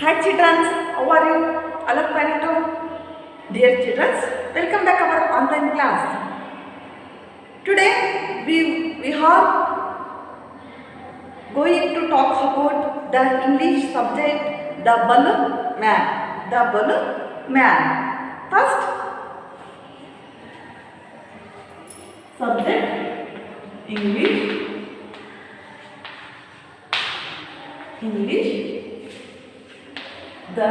Hi children, how are you? Hello Planeto. Dear children, welcome back our online class. Today we are going to talk about the English subject, the balloon man. The balloon man. First subject English, the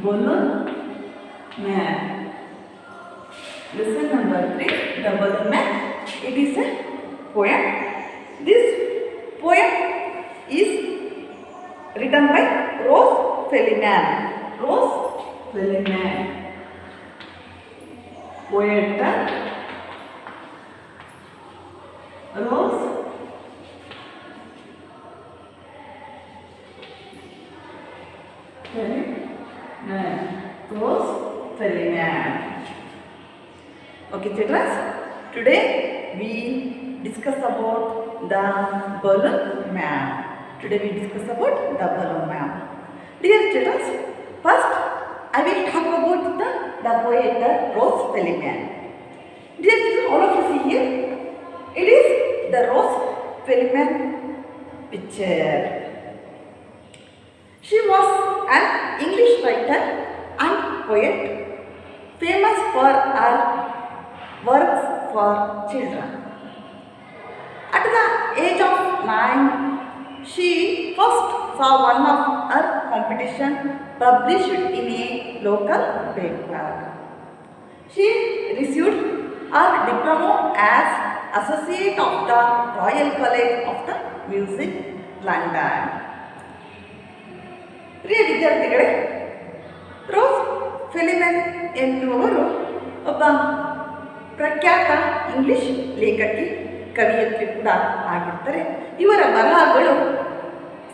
balloon man. Lesson number 3, the balloon man. It is a poem. This poem is written by Rose Feliman. Rose Feliman. Poet Rose Feliman. Rose Feliman. Okay, children. Today we discuss about the balloon man. Dear children, first I will talk about the poet Rose Feliman. Dear children, all of you see here, it is the Rose Feliman picture. She was an English writer and poet, famous for her works for children. At the age of 9, she first saw one of her competition published in a local paper. She received her diploma as Associate of the Royal College of the Music, London. ಪ್ರಿಯ ವಿದ್ಯಾರ್ಥಿಗಳೇ, rose ಫೆಲಿಮನ್ ಎನ್ನುವರು ಒಬ್ಬ ಪ್ರಖ್ಯಾತ English ಲೇಖಕಿ, ಕವಿಯತ್ರಿ ಕೂಡ ಆಗಿರ್ತಾರೆ. ಇವರ ಬರಹಗಳು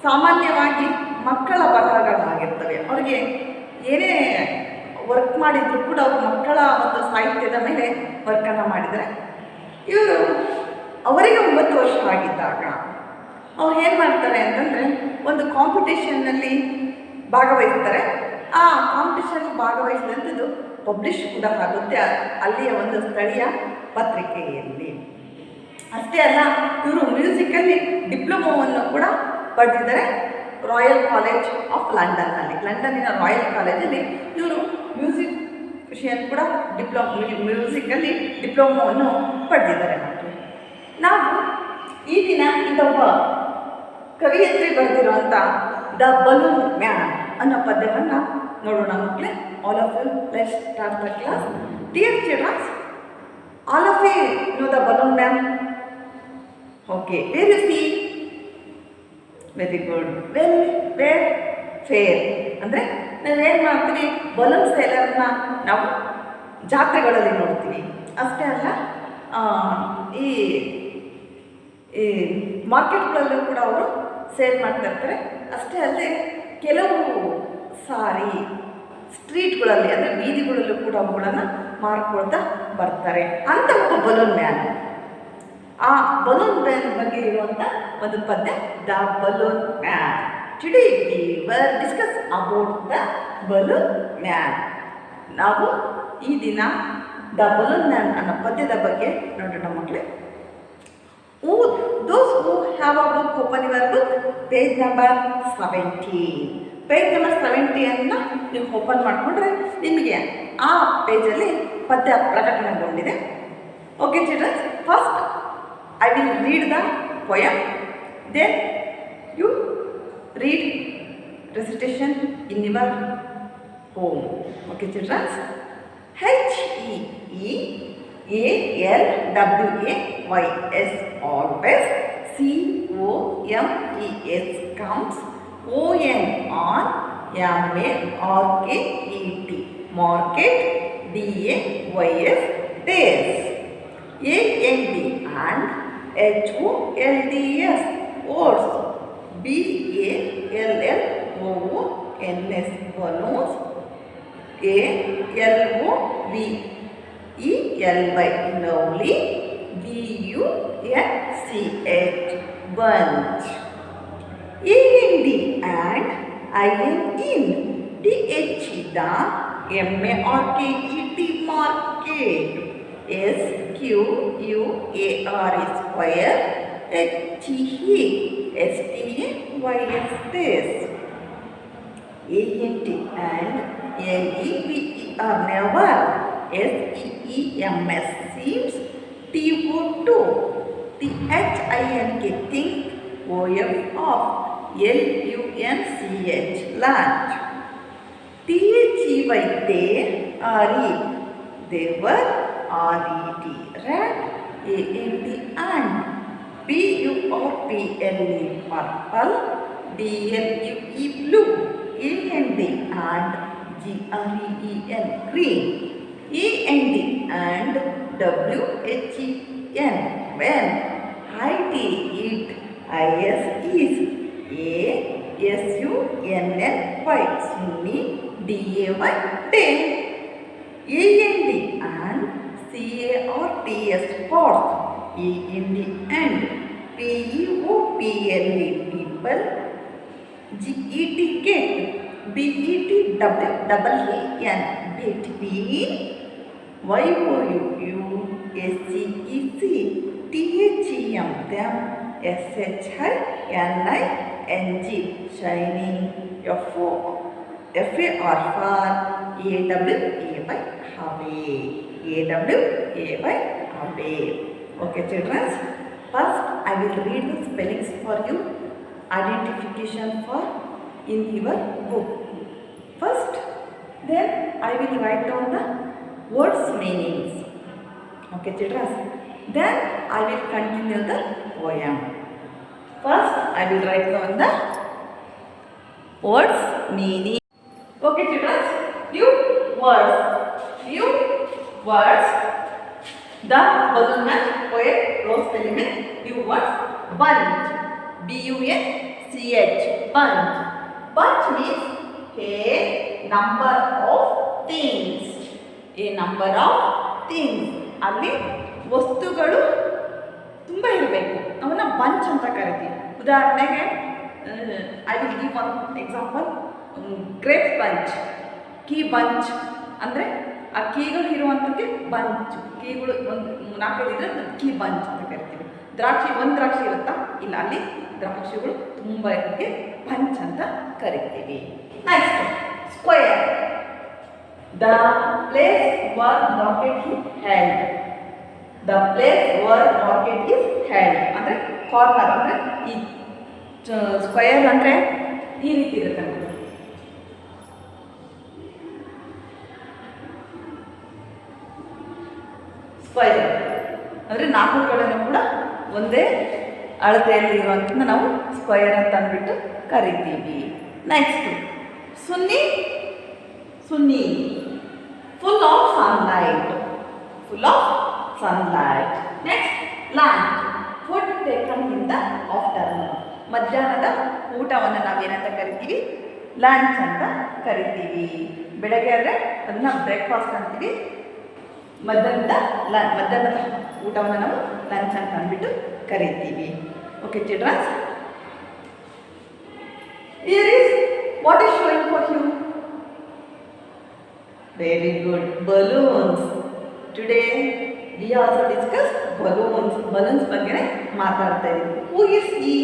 ಸಾಮಾನ್ಯವಾಗಿ ಮಕ್ಕಳ ಬರಹಗಳಾಗಿರ್ತವೆ. ಅವರಿಗೆ ಏನೇ ವರ್ಕ್ ಮಾಡಿದರೂ ಕೂಡ ಅವರು ಮಕ್ಕಳ ಒಂದು ಸಾಹಿತ್ಯದ ಮೇಲೆ ವರ್ಕನ್ನು ಮಾಡಿದರೆ, ಇವರು ಅವರಿಗೆ 9 ವರ್ಷ ಆಗಿದ್ದಾಗ ಅವ್ರು ಏನು ಮಾಡ್ತಾರೆ ಅಂತಂದರೆ, ಒಂದು ಕಾಂಪಿಟೇಷನ್ನಲ್ಲಿ ಭಾಗವಹಿಸ್ತಾರೆ. ಆ ಕಾಂಪಿಟೇಷನ್ ಭಾಗವಹಿಸಿದಂಥದ್ದು ಪಬ್ಲಿಷ್ ಕೂಡ ಆಗುತ್ತೆ ಅಲ್ಲಿಯ ಒಂದು ಸ್ಥಳೀಯ ಪತ್ರಿಕೆಯಲ್ಲಿ. ಅಷ್ಟೇ ಅಲ್ಲ, ಇವರು ಮ್ಯೂಸಿಕಲ್ಲಿ ಡಿಪ್ಲೊಮೋವನ್ನು ಕೂಡ ಪಡೆದಿದ್ದಾರೆ ರಾಯಲ್ ಕಾಲೇಜ್ ಆಫ್ ಲಂಡನ್ನಲ್ಲಿ. ಲಂಡನ್ನಿನ ರಾಯಲ್ ಕಾಲೇಜಲ್ಲಿ ಇವರು ಮ್ಯೂಸಿಕ್ ವಿಷಯನ್ ಕೂಡ ಮ್ಯೂಸಿಕಲ್ಲಿ ಡಿಪ್ಲೊಮೋವನ್ನು ಪಡೆದಿದ್ದಾರೆ. ಮಕ್ಕಳು, ನಾವು ಈ ದಿನ ಇದೊಬ್ಬ ಕವಿಯತ್ರಿ ಬರೆದಿರುವಂಥ ದ ಬಲೂನ್ ಮ್ಯಾನ್ ಅನ್ನೋ ಪದ್ಯವನ್ನು ನೋಡೋಣ ಮಕ್ಕಳೇ. All of you, let's start the class. Dear childrens, all of you know the balloon man. Okay, where you see? Very good. Where? Fair. ಅಂದರೆ ನಾವೇನು ಮಾಡ್ತೀವಿ, ಬಲೂನ್ ಸೇಲರ್ನ ನಾವು ಜಾತ್ರೆಗಳಲ್ಲಿ ನೋಡ್ತೀವಿ. ಅಷ್ಟೇ ಅಲ್ಲ, ಈ ಮಾರ್ಕೆಟ್ಗಳಲ್ಲೂ ಕೂಡ ಅವರು ಸೇಲ್ ಮಾಡ್ತಾ ಇರ್ತಾರೆ. ಅಷ್ಟೇ ಅಲ್ಲದೆ ಕೆಲವು ಸಾರಿ ಸ್ಟ್ರೀಟ್ಗಳಲ್ಲಿ, ಅಂದರೆ ಬೀದಿಗಳಲ್ಲೂ ಕೂಡ ಅವುಗಳನ್ನು ಮಾರ್ಕೊಳ್ತಾ ಬರ್ತಾರೆ. ಅಂತ ಒಬ್ಬ ಬಲೂನ್ ಮ್ಯಾನ್. ಆ ಬಲೂನ್ ಮ್ಯಾನ್ ಬಗ್ಗೆ ಇರುವಂಥ ಒಂದು ಪದ್ಯ, the balloon man. Today we will discuss about the balloon man. ನಾವು ಈ ದಿನ ದ ಬಲೂನ್ ಮ್ಯಾನ್ ಅನ್ನೋ ಪದ್ಯದ ಬಗ್ಗೆ ನೋಡೋಣ ಮಕ್ಕಳೇ. Those who have a book, open your book, page number 70. Page number 70 ಅನ್ನು ನೀವು ಓಪನ್ ಮಾಡಿಕೊಂಡ್ರೆ ನಿಮಗೆ ಆ ಪೇಜಲ್ಲಿ ಪದ್ಯ ಪ್ರಕಟಣೆಗೊಂಡಿದೆ. Okay childrens, first I will read the poem, then you read recitation in your home. Okay childrens, HEALWAYS always, COMES counts, ON on, MARKET, market, DAYS days, AND and HOLDS oats, BALLOONS balloons, ALOVELY lovely, bunch. A-N-D and I-N-in. D-H-E-D-M-A-R-K-E-T market. S-Q-U-A-R is square. H-E S-T-A-Y-S this. A-N-T and N-E-V-E-R never. S-E-E-M-S seems. T-O-2. T-H-I-N-K think. O-F off. L-U-N-C-H lunch. T-H-E-Y they R-E. They were R-E-D rat. A-N-D and. P-U-R-P-L-E purple. D-L-U-E blue. A-N-D and G-R-E-E-N green. E-N-D and W-H-E-N when. I-T-E-T I-S is. A-S-U-N-N-Y sunny. D-A-Y day. A-N-D and C-A-R-T-S sports. E-N-D and P-E-O-P-L-E people. G-E-T get. B-E-T-W-E-N between. Y-O-U-U-S-C-E-C T-H-E-M them. S-H-I-N-I-N-G shining. F-A-R for A-W-A-Y away. A-W-A-Y away. Okay children, first I will read the spellings for you, identification for in your book. First, then I will write down the words meanings. Okay children, then I will continue the poem. First I will write down the words meaning. Okay children, new words. The balloon man poet Rose Feliman. New words. Bunch. B-U-N-C-H bunch. Bunch means a number of things. A number of things. ಅಲ್ಲಿ ವಸ್ತುಗಳು ತುಂಬ ಇರಬೇಕು, ಅವನ್ನ bunch ಅಂತ ಕರಿತೀವಿ. ಉದಾಹರಣೆಗೆ I will give one example. Grape bunch, key bunch ಅಂದರೆ ಆ ಕೀಗಳು ಇರುವಂಥದ್ದೇ ಬಂಚ್. ಕೀಗಳು ಒಂದು 4-5 ಇದ್ದರೆ ಕೀ ಬಂಚ್ ಅಂತ ಕರಿತೀವಿ. ಒಂದು ದ್ರಾಕ್ಷಿ ಇರುತ್ತಾ? ಇಲ್ಲ, ಅಲ್ಲಿ ದ್ರಾಕ್ಷಿಗಳು ತುಂಬ ಇರೋದಕ್ಕೆ ಬಂಚ್ ಅಂತ ಕರಿತೀವಿ. Next square. The place var market is held. The place var market is held ಅಂದರೆ ಕಾರ್ನರ್, ಅಂದರೆ ಈ ಸ್ಕ್ವೇರ್ ಅಂದರೆ ಈ ರೀತಿ ಇರುತ್ತೆ. ಸ್ಕ್ವೇರ್ ಅಂದರೆ 4 ಕಡೆನೂ ಕೂಡ ಒಂದೇ ಅಳತೆಯಲ್ಲಿ ಇರುವಂಥದ್ದು ನಾವು ಸ್ಕ್ವೇರ್ ಅಂತ ಅಂದ್ಬಿಟ್ಟು ಕರಿತೀವಿ. Next Sunni. Full of sunlight. Next lunch. Food taken in the afternoon. ಮಧ್ಯಾಹ್ನದ ಊಟವನ್ನು ನಾವೇನಂತ ಕರಿತೀವಿ? ಲಂಚ್ ಅಂತ ಕರಿತೀವಿ. ಬೆಳಗ್ಗೆ ಆದರೆ ಅದನ್ನು ಬ್ರೇಕ್ಫಾಸ್ಟ್ ಅಂತೀವಿ. ಮಧ್ಯಾಹ್ನದ ಊಟವನ್ನು ನಾವು ಲಂಚ್ ಅಂತ ಅಂದ್ಬಿಟ್ಟು ಕರಿತೀವಿ. Okay childrens, here is what is showing for you. Very good. Balloons. Today we also discuss balloons ಬಗ್ಗೆ ಮಾತಾಡ್ತಾ ಇದ್ದೀವಿ. Who is he?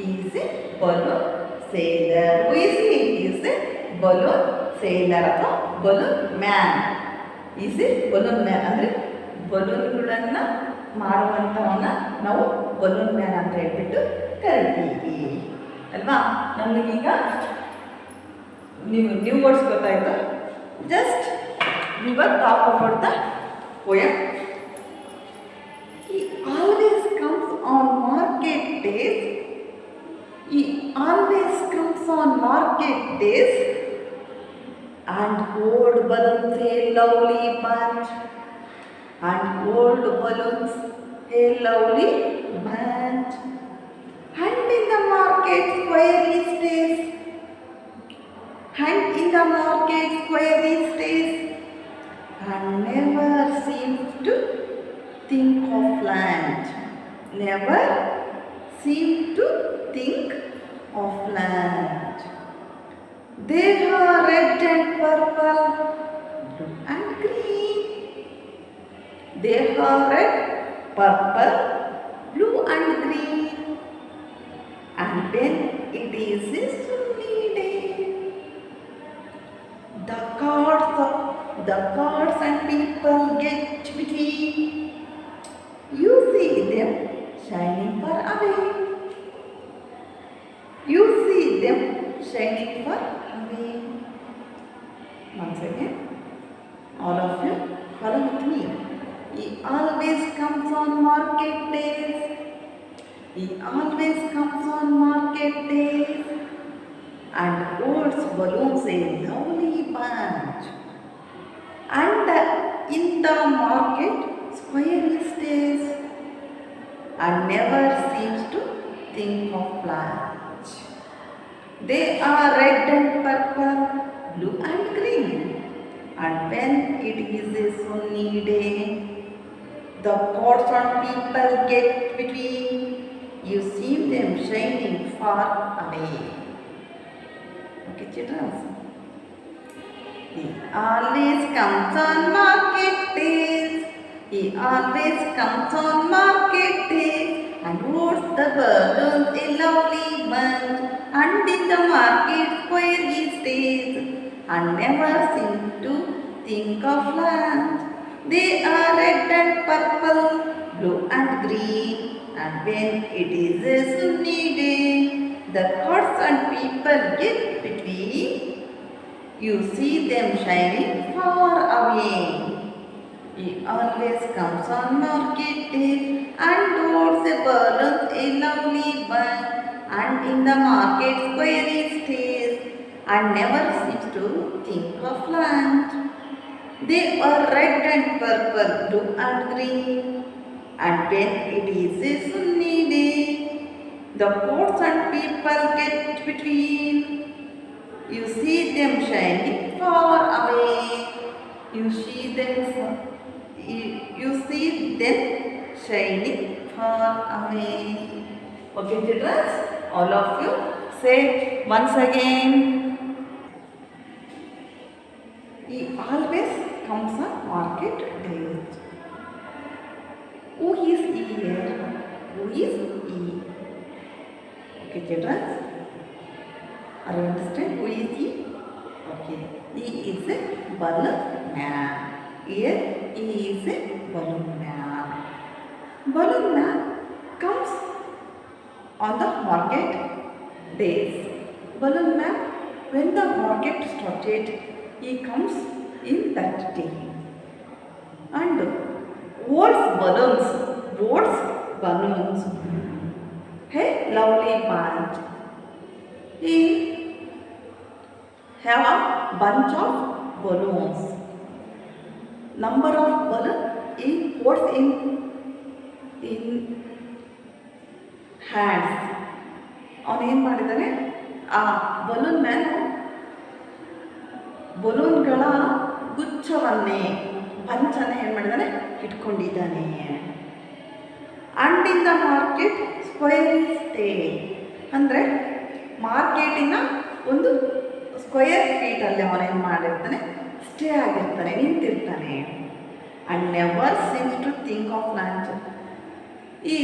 Is a balloon seller. Who is he? Is a balloon seller ಅಥವಾ balloon man. Is a balloon man ಅಂದರೆ ಬಲೂನ್ಗಳನ್ನು ಮಾರುವಂಥವನ್ನ ನಾವು balloon man ಅಂತ ಹೇಳ್ಬಿಟ್ಟು ಕರಿತೀವಿ ಅಲ್ವಾ. ನಮಗೀಗ ನೀವು ವರ್ಡ್ಸ್ ಗೊತ್ತಾಯಿತು. Just we will talk about the poem. He always comes on market days. And old balloons a lovely bunch. And old balloons a lovely bunch. And in the market square he stays. And in the market square he stays. And never seems to think of land. never seem to think of land. They are red and purple, blue and green. They are red, purple, blue and green. And when it is a sunny day, the cars and people get between. You see them shining far away. You see them shining far away. Once again, all of you follow with me. He always comes on market days. He always comes on market days and holds balloons a lovely bunch. And in the market square he stays and never seems to think of lunch. They are red and purple, blue and green. And when it is a sunny day, the pots and people get between. You see them shining far away. Okay, children. He always comes on market days. He always comes on market days and holds the balloons a lovely bunch. And in the market square he stays and never seems to think of land. They are red and purple, blue and green. And when it is a sunny day, the cars and people get between. You see them shining far away. He always comes on market days and holds a balloon a lovely bunch. And in the market square he stays and never seems to think of lunch. They are red and purple, blue and green. And when it is a sunny day, the boats and people get between. You see them shining far away. You see them shining far away. Okay, children, all of you say once again. He always comes on market days. Who is he here? Who is he? Okay, children. Are you understand? Who is he? Okay. He is a balloon man. Here he is a balloon man. Balloon man comes on the market days. Balloon man, when the market started, he comes in that day. And holds balloons. Hey, lovely bunch. He have a bunch of balloons. Number of balloons he holds in hands. ಅವನು ಏನು ಮಾಡಿದ್ದಾನೆ, ಆ balloon man ಬಲೂನ್ಗಳ ಗುಚ್ಛವನ್ನೇ ಪಂಚನೆ ಏನು ಮಾಡಿದ್ದಾನೆ, ಇಟ್ಕೊಂಡಿದ್ದಾನೆ. And in the market square stay ಅಂದರೆ ಮಾರ್ಕೆಟಿನ ಒಂದು ಸ್ಕ್ವೇರ್ ಫೀಟಲ್ಲಿ ಅವನೇನು ಮಾಡಿರ್ತಾನೆ, ಸ್ಟೇ ಆಗಿರ್ತಾನೆ, ನಿಂತಿರ್ತಾನೆ. And never seems to think of lunch. He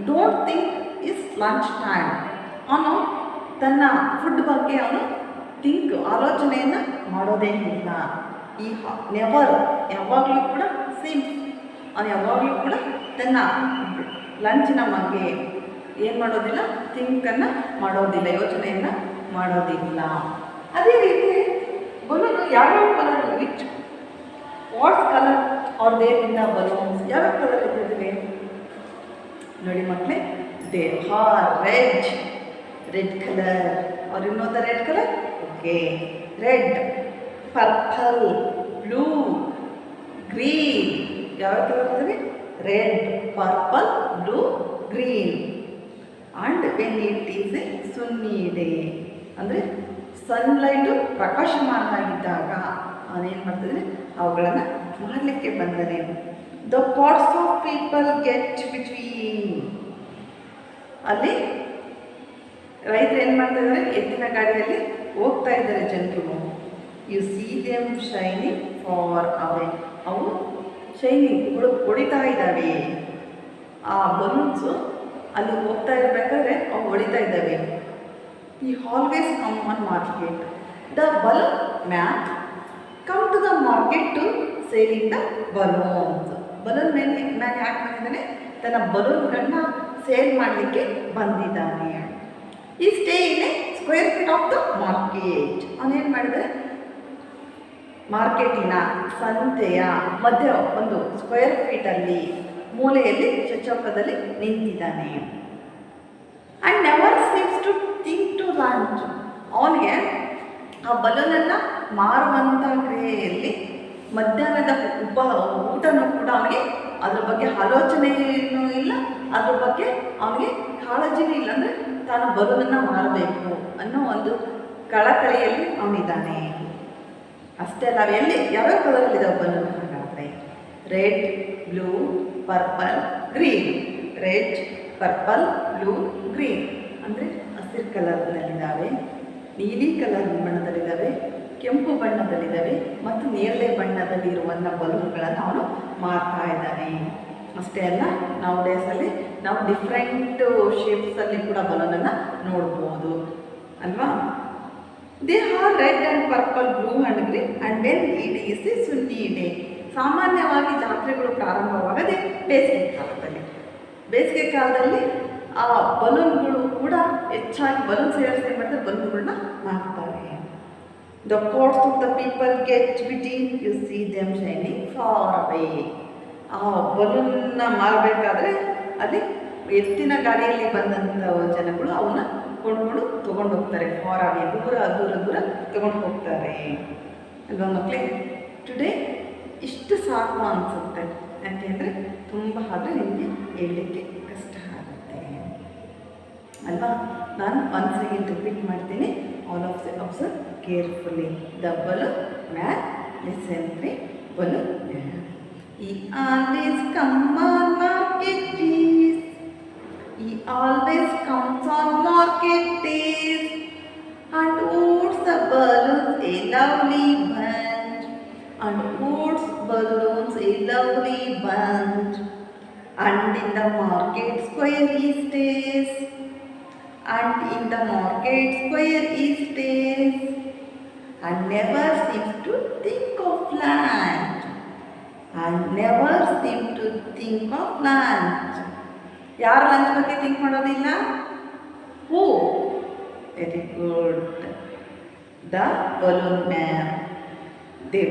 don't think is lunch time. ಅವನು ತನ್ನ ಫುಡ್ ಬಗ್ಗೆ ಅವನು ಆಲೋಚನೆಯನ್ನು ಮಾಡೋದೇ ಇಲ್ಲ. ಈ ನೆವರ್ ಯಾವಾಗಲೂ ಕೂಡ ಅವನು ಯಾವಾಗಲೂ ಕೂಡ ತನ್ನ ಲಂಚಿನ ಬಗ್ಗೆ ಏನು ಮಾಡೋದಿಲ್ಲ, ಥಿಂಕನ್ನು ಮಾಡೋದಿಲ್ಲ, ಯೋಚನೆಯನ್ನು ಮಾಡೋದಿಲ್ಲ. ಅದೇ ರೀತಿ ಬಲೂನು ಯಾವ್ಯಾವ colour, which what's colour are there in the balloons, ಯಾವ್ಯಾವ ಕಲರ್ ಇದ್ದಿವೆ ನೋಡಿ ಮಕ್ಕಳೇ. They are red colour. Are you know the red colour? Okay. Red, purple, blue, green. ಯಾವ ಕಲರ್ ಇದ್ದಾವೆ? Red, purple, blue, green. And when it is a sunny day ಅಂದರೆ sunlight ಪ್ರಕಾಶಮಾನವಾಗಿದ್ದಾಗ ಅವನೇನು ಮಾಡ್ತಿದ್ರೆ ಅವುಗಳನ್ನು ಮಾಡಲಿಕ್ಕೆ ಬಂದರೆ the pots of people get between. ಅಲ್ಲಿ ರೈತರು ಏನು ಮಾಡ್ತಾ ಇದ್ದಾರೆ, ಎತ್ತಿನ ಗಾಡಿಯಲ್ಲಿ ಹೋಗ್ತಾ ಇದ್ದಾರೆ ಜನರು. U see them shining far away. ಅವು ಶೈನಿಂಗ್ ಹೊಡಿತಾ ಇದ್ದಾವೆ. ಆ ಬಲೂನ್ಸು ಅಲ್ಲಿ ಹೋಗ್ತಾ ಇರಬೇಕಾದ್ರೆ ಅವು ಹೊಡಿತಾ ಇದ್ದಾವೆ. He always come on market. The balloon man come to the market to selling the balloons. Balloon man ಯಾಕೆ ಬಂದಿದ್ದಾನೆ? ತನ್ನ ಬಲೂನ್ಗಳನ್ನ ಸೇಲ್ ಮಾಡಲಿಕ್ಕೆ ಬಂದಿದ್ದಾನೆ. He stay in a square feet of the market. ಅವನೇನು ಮಾಡಿದರೆ, ಮಾರ್ಕೆಟಿನ ಸಂತೆಯ ಮಧ್ಯ ಒಂದು ಸ್ಕ್ವೇರ್ ಫೀಟಲ್ಲಿ ಮೂಲೆಯಲ್ಲಿ ಚಚ್ಚೌಕದಲ್ಲಿ ನಿಂತಿದ್ದಾನೆ. And never seems to think to lunch. ಅವನಿಗೆ ಆ ಬಲೂನನ್ನು ಮಾರುವಂಥ ಕ್ರಿಯೆಯಲ್ಲಿ ಮಧ್ಯಾಹ್ನದ ಊಟನೂ ಕೂಡ ಅವನಿಗೆ ಅದ್ರ ಬಗ್ಗೆ ಆಲೋಚನೆಯೂ ಇಲ್ಲ, ಅದ್ರ ಬಗ್ಗೆ ಅವನಿಗೆ ಕಾಳಜಿನೂ ಇಲ್ಲ. ಅಂದರೆ ತಾನು ಬಲೂನನ್ನು ಮಾರಬೇಕು ಅನ್ನೋ ಒಂದು ಕಳಕಳಿಯಲ್ಲಿ ಅವನಿದ್ದಾನೆ. ಅಷ್ಟೇ ಅಲ್ಲ, ಎಲ್ಲಿ ಯಾವ್ಯಾವ ಕಲರಲ್ಲಿದ್ದಾವೆ ಬಲೂನ್ ಹಾಗಾದರೆ? Red, blue, purple, green. Red, purple, blue, green ಅಂದರೆ ಹಸಿರು ಕಲರ್ನಲ್ಲಿದ್ದಾವೆ, ನೀಲಿ ಕಲರ್ ಬಣ್ಣದಲ್ಲಿದ್ದಾವೆ, ಕೆಂಪು ಬಣ್ಣದಲ್ಲಿದ್ದಾವೆ ಮತ್ತು ನೇರಳೆ ಬಣ್ಣದಲ್ಲಿರುವಂಥ ಬಲೂನ್ಗಳನ್ನು ಅವನು ಮಾರ್ತಾ ಇದ್ದಾನೆ. ಅಷ್ಟೇ ಅಲ್ಲ, ನಾವು ಡೇಸಲ್ಲಿ ನಾವು ಡಿಫ್ರೆಂಟ್ ಶೇಪ್ಸಲ್ಲಿ ಕೂಡ ಬಲೂನನ್ನು ನೋಡ್ಬೋದು ಅಲ್ವಾ? They are red and purple, blue and green and when it is a sunny day. ಸಾಮಾನ್ಯವಾಗಿ ಜಾತ್ರೆಗಳು ಪ್ರಾರಂಭವಾಗದೆ ಬೇಸಿಗೆ ಕಾಲದಲ್ಲಿ. ಬೇಸಿಗೆ ಕಾಲದಲ್ಲಿ ಆ ಬಲೂನ್ಗಳು ಕೂಡ ಹೆಚ್ಚಾಗಿ ಬಲೂನ್ ಸೇಲ್ಸ್ ಏನು ಮಾಡ್ತಾರೆ, ಬಲೂನ್ಗಳನ್ನ ಮಾರ್ತಾರೆ. The quotes of the people get between, U see them shining far away. ಆ ಬಲೂನ್ನ ಮಾರಬೇಕಾದ್ರೆ ಅಲ್ಲಿ ಎತ್ತಿನ ಗಾಡಿಯಲ್ಲಿ ಬಂದಂಥ ಜನಗಳು ಅವನ್ನ ಕೊಂಡ್ಕೊಂಡು ತೊಗೊಂಡು ಹೋಗ್ತಾರೆ. ಫಾರ್ ಅವೇ, ದೂರ ದೂರ ದೂರ ತೊಗೊಂಡು ಹೋಗ್ತಾರೆ ಅಲ್ವಾ ಮಕ್ಕಳೇ? ಟುಡೇ ಇಷ್ಟು ಸಾಕು ಅನಿಸುತ್ತೆ. ಯಾಕೆಂದರೆ ತುಂಬ ಆದರೆ ನಿಮಗೆ ಹೇಳಲಿಕ್ಕೆ ಕಷ್ಟ ಆಗುತ್ತೆ ಅಲ್ವಾ? ನಾನು ಒನ್ಸ್ ಅಗೇನ್ ರಿಪೀಟ್ ಮಾಡ್ತೀನಿ. All of the observe carefully. The balloon man, listen ರೀ. Balloon man he always come on market days. He always comes on market days and holds the balloons a lovely bunch. And holds balloons a lovely bunch. And in the market square he stays. And in the market square he stays. And never seems to think of lunch. And never seem to think of lunch. ಯಾರು lunch ಬಗ್ಗೆ think ಮಾಡೋದಿಲ್ಲ? Who? Very good. The balloon man. They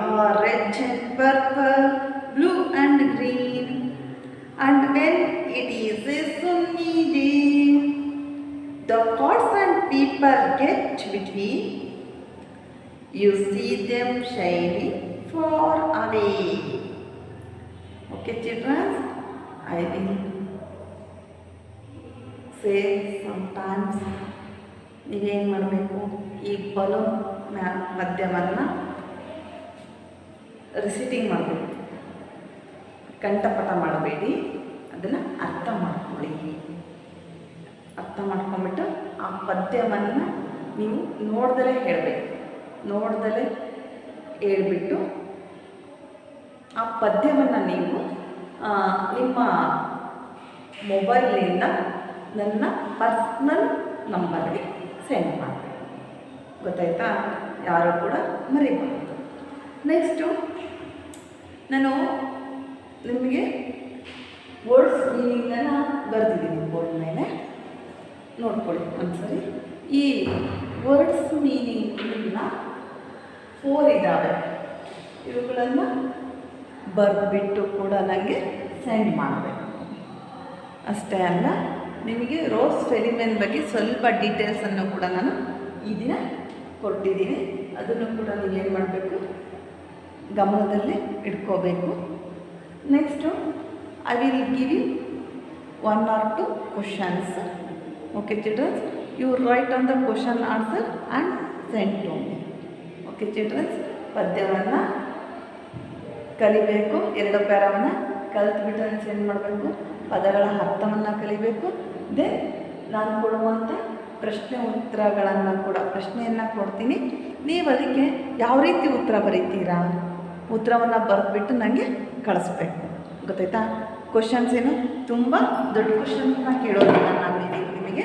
are red and purple, blue and green. And when it is a sunny day, the gods and people get between. You see them shining far away. Okay children, I will say sometimes ನೀವೇನು ಮಾಡಬೇಕು, ಈ balloon ಮಧ್ಯವನ್ನು ರಿಸಿಟಿಂಗ್ ಮಾಡಬೇಕು. ಕಂಠಪಟ ಮಾಡಬೇಡಿ, ಅದನ್ನು ಅರ್ಥ ಮಾಡ್ಕೊಳ್ಳಿ. ಅರ್ಥ ಮಾಡ್ಕೊಂಬಿಟ್ಟು ಆ ಪದ್ಯವನ್ನು ನೀವು ನೋಡ್ದಲೇ ಹೇಳಬೇಕು. ನೋಡ್ದಲೇ ಹೇಳ್ಬಿಟ್ಟು ಆ ಪದ್ಯವನ್ನು ನೀವು ನಿಮ್ಮ ಮೊಬೈಲ್ನಿಂದ ನನ್ನ ಪರ್ಸ್ನಲ್ ನಂಬರ್ಗೆ ಸೆಂಡ್ ಮಾಡಬೇಕು. ಗೊತ್ತಾಯ್ತಾ? ಯಾರು ಕೂಡ ಮರಿಬಾರ್ದು. ನೆಕ್ಸ್ಟು ನಾನು ನಿಮಗೆ ವರ್ಡ್ಸ್ ಮೀನಿಂಗನ್ನು ಬರೆದಿದ್ದೀನಿ ಬೋರ್ಡ್ ಮೇಲೆ, ನೋಡ್ಕೊಳ್ಳಿ ಒಂದ್ಸರಿ. ಈ ವರ್ಡ್ಸ್ ಮೀನಿಂಗ್ಗಳನ್ನ 4 ಇದ್ದಾವೆ. ಇವುಗಳನ್ನು ಬರೆದ್ಬಿಟ್ಟು ಕೂಡ ನನಗೆ ಸೆಂಡ್ ಮಾಡಬೇಕು. ಅಷ್ಟೇ ಅಲ್ಲ, ನಿಮಗೆ ರೋಸ್ ಫೆಲಿಮೆನ್ ಬಗ್ಗೆ ಸ್ವಲ್ಪ ಡೀಟೇಲ್ಸನ್ನು ಕೂಡ ನಾನು ಈ ದಿನ ಕೊಟ್ಟಿದ್ದೀನಿ. ಅದನ್ನು ಕೂಡ ನೀವೇನು ಮಾಡಬೇಕು, ಗಮನದಲ್ಲಿ ಇಟ್ಕೋಬೇಕು. Next I will give you 1 or 2 questions. Okay children, you write on the question answer and send to me. Okay children, ಪದ್ಯವನ್ನು ಕಲಿಬೇಕು. 2 ಪ್ಯಾರಾವನ್ನು ಕಲಿತ್ಬಿಟ್ಟು ಸೆಂಡ್ ಮಾಡಬೇಕು. ಪದಗಳ ಅರ್ಥವನ್ನು ಕಲಿಬೇಕು. ದೆನ್ ನಾನು ಕೊಡುವಂಥ ಪ್ರಶ್ನೆ ಉತ್ತರಗಳನ್ನು ಕೂಡ ಪ್ರಶ್ನೆಯನ್ನು ಕೊಡ್ತೀನಿ. ನೀವು ಅದಕ್ಕೆ ಯಾವ ರೀತಿ ಉತ್ತರ ಬರೀತೀರಾ, ಉತ್ತರವನ್ನು ಬರೆದ್ಬಿಟ್ಟು ನನಗೆ ಕಳಿಸ್ಬೇಕು. ಗೊತ್ತಾಯ್ತಾ? ಕ್ವಶನ್ಸ್ ಏನು ತುಂಬ ದೊಡ್ಡ ಕ್ವಶನ್ಸ್ನ ಕೇಳೋದಿಲ್ಲ ನಾನು ನಿಮಗೆ.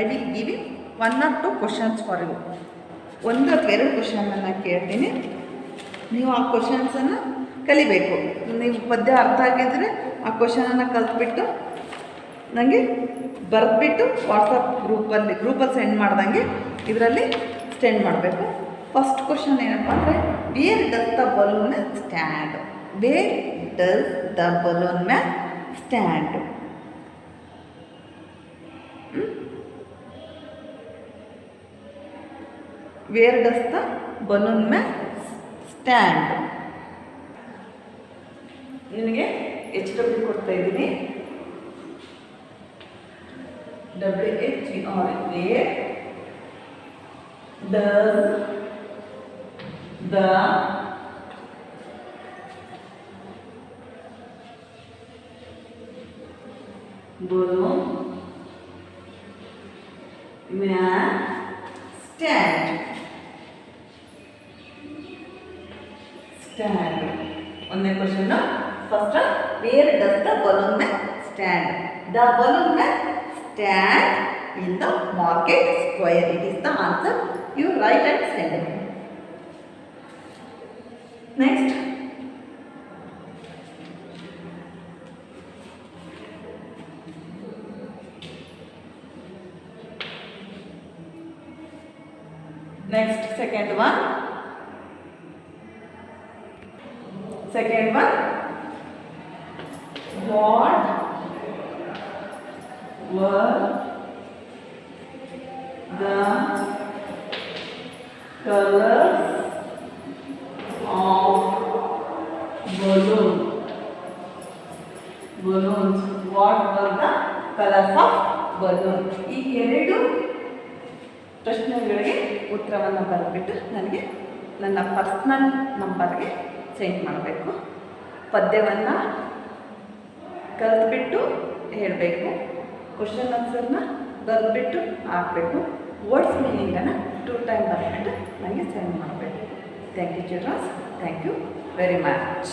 I will give you 1 or 2 questions for you. 1 ಅಥವಾ 2 ಕ್ವಶನನ್ನು ಕೇಳ್ತೀನಿ. ನೀವು ಆ ಕ್ವಶನ್ಸನ್ನು ಕಲಿಬೇಕು. ನೀವು ಪದ್ಯ ಅರ್ಥ ಆಗಿದ್ದರೆ ಆ ಕ್ವಶನನ್ನು ಕಲಿತ್ಬಿಟ್ಟು ನನಗೆ ಬರೆದ್ಬಿಟ್ಟು ವಾಟ್ಸಪ್ ಗ್ರೂಪಲ್ಲಿ ಸೆಂಡ್ ಮಾಡ್ದಂಗೆ ಇದರಲ್ಲಿ ಸೆಂಡ್ ಮಾಡಬೇಕು. ಫಸ್ಟ್ ಕ್ವಶನ್ ಏನಪ್ಪ ಅಂದರೆ, where does the balloon stand? Where does the balloon man stand? Where does the balloon man stand? ನಿನಗೆ HW ಕೊಡ್ತಾ ಇದ್ದೀನಿ. WHER. Where does the balloon man stand? Stand. ಒಂದನೇ question. First, where does the balloon man stand? The balloon man stand in the market square. It is the answer. You write and send it. Next, second one. What were the colors of balloons? What were the colors of balloon? ಈ ಎರಡು ಪ್ರಶ್ನೆಗಳಿಗೆ ಉತ್ತರವನ್ನು ಬರೆದ್ಬಿಟ್ಟು ನನಗೆ ನನ್ನ personal ನಂಬರ್ಗೆ send ಮಾಡಬೇಕು. ಪದ್ಯವನ್ನು ಕಲಿತ್ಬಿಟ್ಟು ಹೇಳಬೇಕು. ಕ್ವಶನ್ ಆನ್ಸರ್ನ ಬರೆದ್ಬಿಟ್ಟು ಹಾಕಬೇಕು. ವರ್ಡ್ಸ್ ಮೀನಿಂಗನ್ನು 2 ಟೈಮ್ ಬರೆದ್ಬಿಟ್ಟು ನನಗೆ ಸೆಂಡ್ ಮಾಡಬೇಕು. Thank you childrens. Thank you very much.